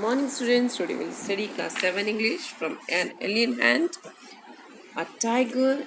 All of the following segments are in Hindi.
Morning students, today we'll study class 7 English from An Alien Hand, A Tiger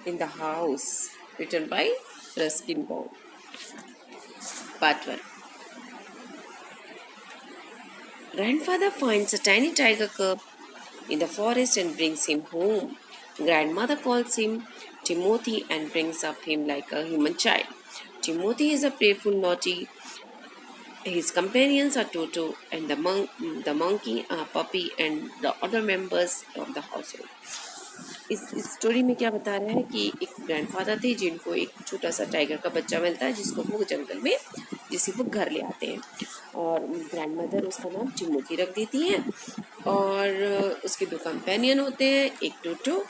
in the House, written by Ruskin Bond. Part 1. Grandfather finds a tiny tiger cub in the forest and brings him home. Grandmother calls him Timothy and brings up him like a human child. Timothy is a playful, naughty. His companions are Toto and the monkey, Puppy, and the other members of the household. इस स्टोरी में क्या बता रहा है कि एक ग्रैंडफादर थे जिनको एक छोटा सा टाइगर का बच्चा मिलता है जिसको वो जंगल में जिसे वो घर ले आते हैं और ग्रैंडमदर उसका नाम टिमोथी रख देती हैं और उसके दो कंपेनियन होते हैं, एक टोटो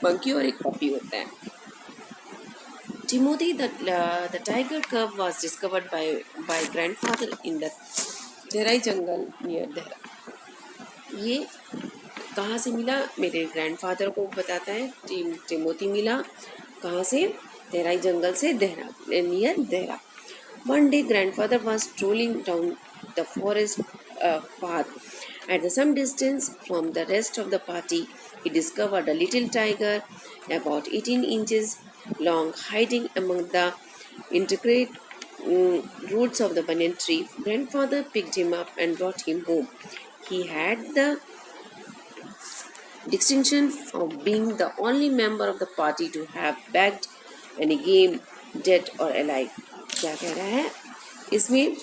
मंकी और एक पपी होता है. Timothy, the tiger cub was discovered by grandfather in the Terai jungle near Dehra. ये कहाँ से मिला? मेरे ग्रैंडफादर को बताता है. टिमोथी मिला कहाँ से? तेराई जंगल से, Dehra, near Dehra. One day grandfather was strolling down the forest path. At some distance from the rest of the party, he discovered a little tiger about 18 inches long hiding among the intricate roots of the banyan tree. Grandfather picked him up and brought him home. He had the distinction of being the only member of the party to have bagged any game, dead or alive. क्या कह रहा है इसमें?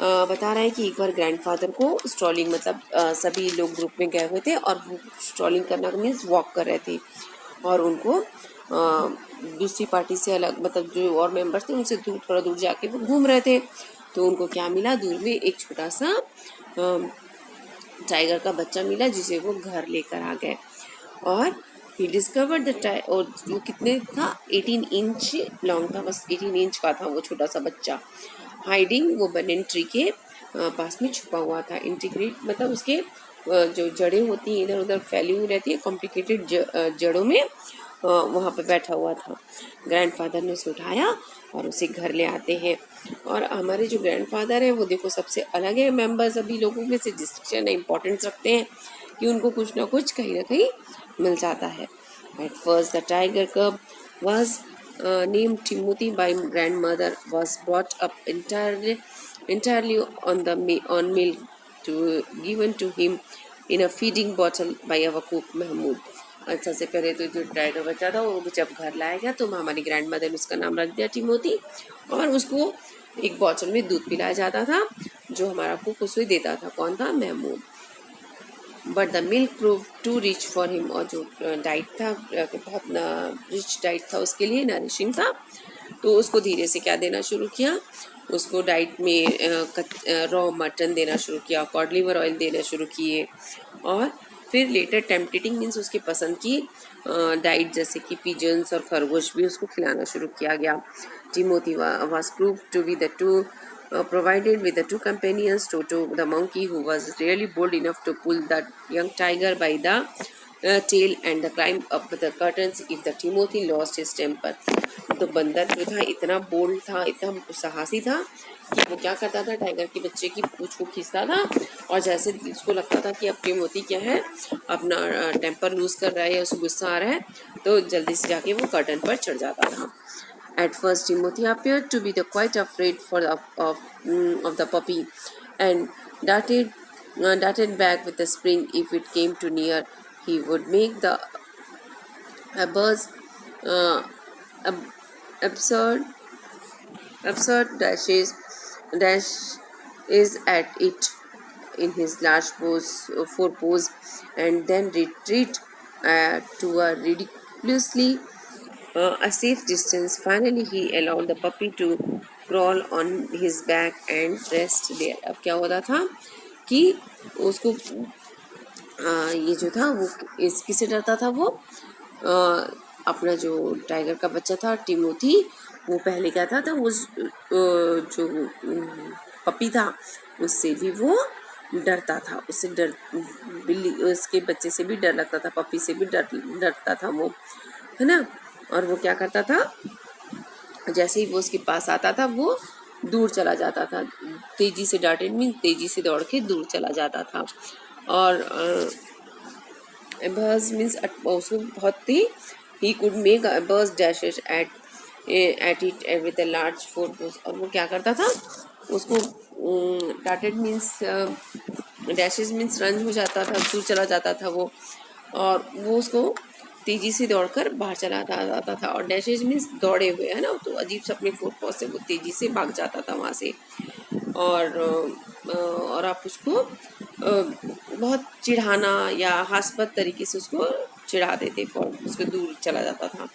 बता रहा है कि एक बार ग्रैंडफादर को स्ट्रॉलिंग मतलब सभी लोग ग्रुप में गए हुए थे और वो स्ट्रॉलिंग करना मीन्स वॉक कर रहे थे और उनको दूसरी पार्टी से अलग मतलब जो और मेंबर्स थे उनसे थोड़ा दूर जाके वो घूम रहे थे तो उनको क्या मिला? दूर में एक छोटा सा टाइगर का बच्चा मिला जिसे वो घर लेकर आ गए और he discovered the tiger और वो कितने था? 18 इंच लॉन्ग था, बस 18 इंच का था वो छोटा सा बच्चा. हाइडिंग वो बनन ट्री के पास में छुपा हुआ था. इंटीग्रेट मतलब उसके जो जड़ें होती हैं इधर उधर फैली हुई रहती है कॉम्प्लिकेटेड जड़ों में वहाँ पे बैठा हुआ था. ग्रैंडफादर ने उसे उठाया और उसे घर ले आते हैं और हमारे जो ग्रैंडफादर हैं वो देखो सबसे अलग है मेंबर सभी लोगों में से डिस्टिंक्शन इंपॉर्टेंस रखते हैं कि उनको कुछ ना कुछ कहीं ना कहीं मिल जाता है. At first the tiger cub was named Timothy by grandmother was brought up entirely on milk given to him in a feeding bottle by our cook Mahmood. अच्छा से पहले तो जो टाइगर बच्चा था वो जब घर लाया गया तो हमारी ग्रैंड मदर ने उसका नाम रख दिया टिमोथी और उसको एक बॉटल में दूध पिलाया जाता था जो हमारा कुक उसे देता था. कौन था? Mahmood. But the milk prove too rich for him और जो डाइट था बहुत रिच डाइट था उसके लिए, नरिशिंग था, तो उसको धीरे से क्या देना शुरू किया? उसको डाइट में रॉ मटन देना शुरू किया, कॉड लिवर ऑयल देना शुरू किए और फिर लेटर टेम्पटेटिंग मीन्स उसकी पसंद की डाइट जैसे कि पिजन्स और खरगोश भी उसको खिलाना शुरू किया गया. Timothy was prove to be the to provided with the two companions, Toto the monkey, who was really bold enough to pull the young tiger by the tail and climb up the curtains if the Timothy lost his temper. तो बंदर जो था इतना बोल्ड था, इतना साहसी था कि वो क्या करता था? टाइगर के बच्चे की पूंछ को खींचता था और जैसे उसको लगता था कि अब टिमोथी क्या है अपना टेम्पर लूज कर रहा है या उसे गुस्सा आ रहा है तो जल्दी से जाके वो कर्टन पर चढ़ जाता था. At first, Timothy appeared to be quite afraid of the puppy, and darted back with a spring if it came too near. He would make the uh, ab- absurd dash is at it in his large forepaws, and then retreat to a ridiculously a safe distance. Finally, he allowed the puppy to crawl on his back and rest there. अब क्या होता था कि उसको ये जो था वो किससे डरता था? वो अपना जो टाइगर का बच्चा था टिमोथी वो पहले क्या था वो जो पपी था उससे भी वो डरता था. उससे बिल्ली उसके बच्चे से भी डर लगता था, पपी से भी डरता था वो, है ना. और वो क्या करता था? जैसे ही वो उसके पास आता था वो दूर चला जाता था तेजी से डांटेड मीन तेजी से दौड़ के दूर चला जाता था। और बर्स मीन्स उसको बहुत थी, he could make bursts dashes at it with a large force. और वो क्या करता था, उसको डांटेड मीन्स डैशेस मीन्स रन हो जाता था, दूर चला जाता था वो, और वो उसको तेजी से दौड़कर बाहर चला जाता था। और डैशेज मीन्स दौड़े हुए, है ना, तो अजीब से अपने फोर पॉज से वो तेजी से भाग जाता था वहाँ से। और आप उसको बहुत चिढ़ाना या हास्यपद तरीके से उसको चिढ़ाते थे, फॉर उसको दूर चला जाता था।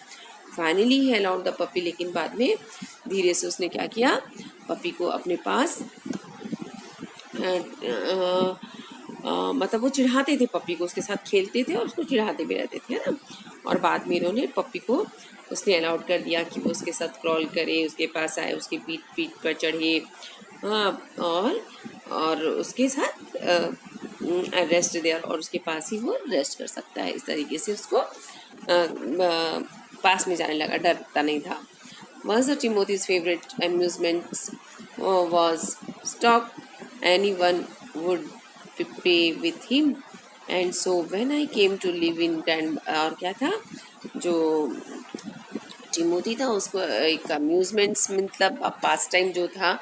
Finally he allowed the puppy, लेकिन बाद में धीरे से उसने क्या किया, पपी को अपने पास मतलब वो चिढ़ाते थे पपी को, उसके साथ खेलते थे और उसको चिढ़ाते भी रहते थे, है ना। और बाद में इन्होंने पपी को उसने अलाउड कर दिया कि वो उसके साथ क्रॉल करे, उसके पास आए, उसके पीठ पीठ पर चढ़े, हाँ, और उसके साथ रेस्ट दे, और उसके पास ही वो रेस्ट कर सकता है। इस तरीके से उसको पास में जाने लगा, डरता नहीं था। Once of Timothy's favorite amusements was stalk anyone would play with him, and so when I came to live in grand, और क्या था, जो टिमोथी था उसको एक अम्यूजमेंट्स मतलब पास टाइम जो था,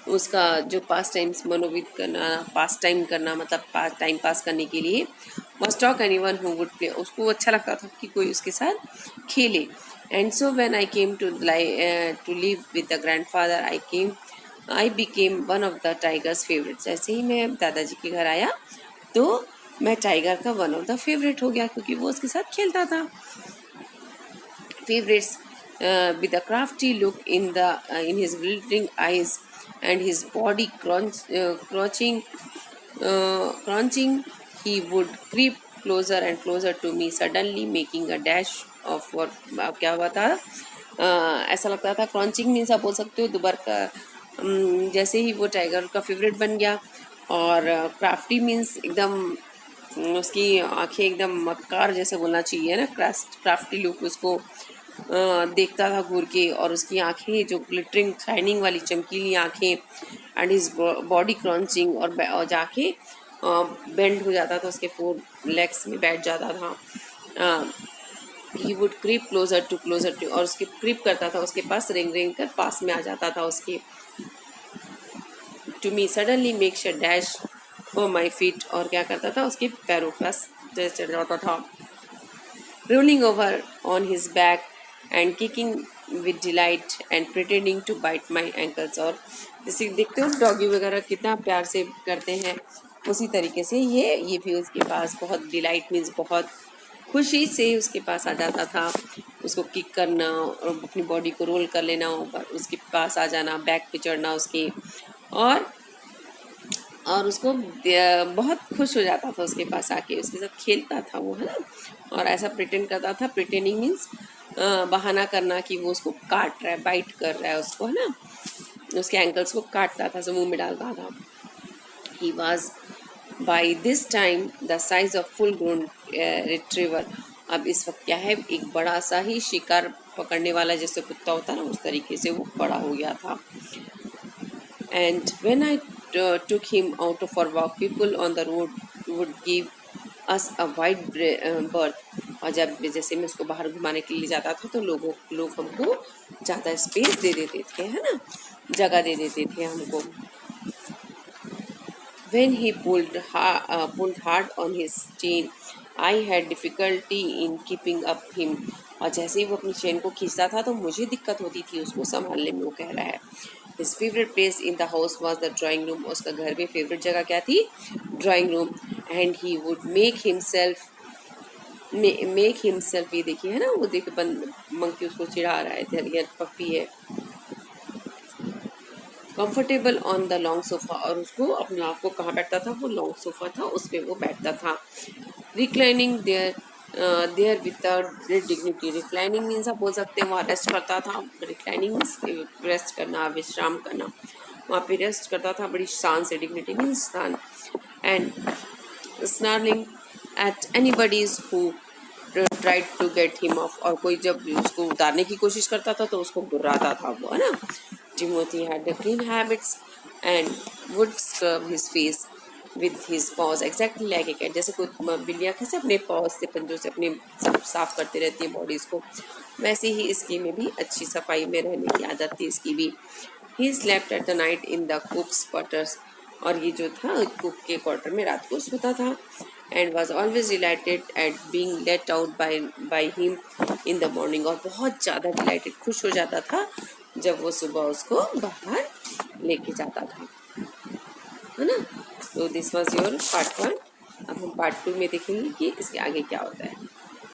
उसका जो पास टाइम्स मनोवित करना, पास टाइम करना मतलब टाइम पास करने के लिए, must talk anyone who would play, उसको अच्छा लगता था कि कोई उसके साथ खेले। And so when I came to live with the grandfather I became one of the tiger's favourites. जैसे ही मैं दादाजी के घर आया तो मैं टाइगर का वन ऑफ द फेवरेट हो गया, क्योंकि वो उसके साथ खेलता था। Favorites with a crafty look in his glittering eyes and his body crunching, he would creep closer and closer to me, suddenly making a dash of what क्या हुआ था, ऐसा लगता था, क्रंचिंग मीन्स आप बोल सकते हो दोबारा का, जैसे ही वो टाइगर का फेवरेट बन गया। और क्राफ्टी मीन्स एकदम उसकी आंखें एकदम मक्कार जैसे बोलना चाहिए ना, क्राफ्टी लुक, उसको देखता था घूर के, और उसकी आंखें जो ग्लिटरिंग शाइनिंग वाली चमकीली आंखें, एंड हिज बॉडी क्रंचिंग, और जाके बेंड हो जाता था, उसके फोर लेग्स में बैठ जाता था। He would creep closer to, और उसके क्रीप करता था उसके पास, रेंग रेंग कर पास में आ जाता था उसके, to me suddenly makes a dash for my feet, और क्या करता था, उसके पैरों पर चढ़ जाता था, rolling over on his back and kicking with delight and pretending to bite my ankles. और जैसे देखते हो डॉगी वगैरह कितना प्यार से करते हैं, उसी तरीके से ये भी उसके पास बहुत डिलाइट मीन्स बहुत खुशी से उसके पास आ जाता था, उसको किक करना और अपनी बॉडी को रोल कर लेना, ऊपर उसके पास आ जाना, बैक पे चढ़ना उसके, और उसको बहुत खुश हो जाता था उसके पास आके, उसके साथ खेलता था वो, है ना। और ऐसा प्रिटेंड करता था, प्रिटेंडिंग मीन्स बहाना करना कि वो उसको काट रहा है, बाइट कर रहा है उसको, है ना, उसके एंकल्स को काटता था, मुंह में डालता था। He was by this time the size of full grown retriever. अब इस वक्त क्या है, एक बड़ा सा ही शिकार पकड़ने वाला जैसे कुत्ता होता है ना, उस तरीके से वो बड़ा हो गया था। And when I took him out for a walk, people on the road would give us a wide berth. और जब जैसे मैं उसको बाहर घुमाने के लिए जाता था तो लोग हमको ज़्यादा स्पेस दे देते थे, है ना, जगह दे देते थे हमको। When he pulled hard on his chain, I had difficulty in keeping up him. और जैसे ही वो अपनी चेन को खींचता था तो मुझे दिक्कत होती थी उसको संभालने में, वो कह रहा है। His favorite place in the house was the drawing room. उसका घर में फेवरेट जगह क्या थी, drawing room. And he would make himself, ये देखिए, है ना, वो देखिए मंकी उसको चिढ़ा रहा है, पप्पी है, comfortable on the long sofa, और उसको अपने आप को कहाँ बैठता था, वो लॉन्ग सोफा था उस पर वो बैठता था। Reclining there without great dignity, reclining means आप बोल सकते हैं वहाँ रेस्ट करता था, रिक्लाइनिंग मीन्स रेस्ट करना, विश्राम करना, वहाँ पे रेस्ट करता था बड़ी शान से, डिग्निटी मीन्स स्थान। And snarling at anybody's who tried to get him off, और कोई जब उसको उतारने की कोशिश करता था तो उसको गुर्राता था वो, है ना। Timothy had the clean habits and would scrub his face with his paws exactly like a cat. जैसे कोई बिल्लियाँ कैसे अपने paws से पंजों से अपने सब साफ करते रहती है बॉडीज को, वैसे ही इसकी में भी अच्छी सफाई में रहने की आदत थी इसकी भी. He slept at the night in the cook's quarters. और ये जो था कुक के क्वार्टर में रात को सोता था. And was always delighted at being let out by him in the morning. और बहुत ज़्यादा delighted, खुश हो जाता था जब वो सुबह उसको बाहर लेके जाता था, है ना. तो दिस वॉज योर पार्ट 1. अब हम पार्ट 2 में देखेंगे कि इसके आगे क्या होता है.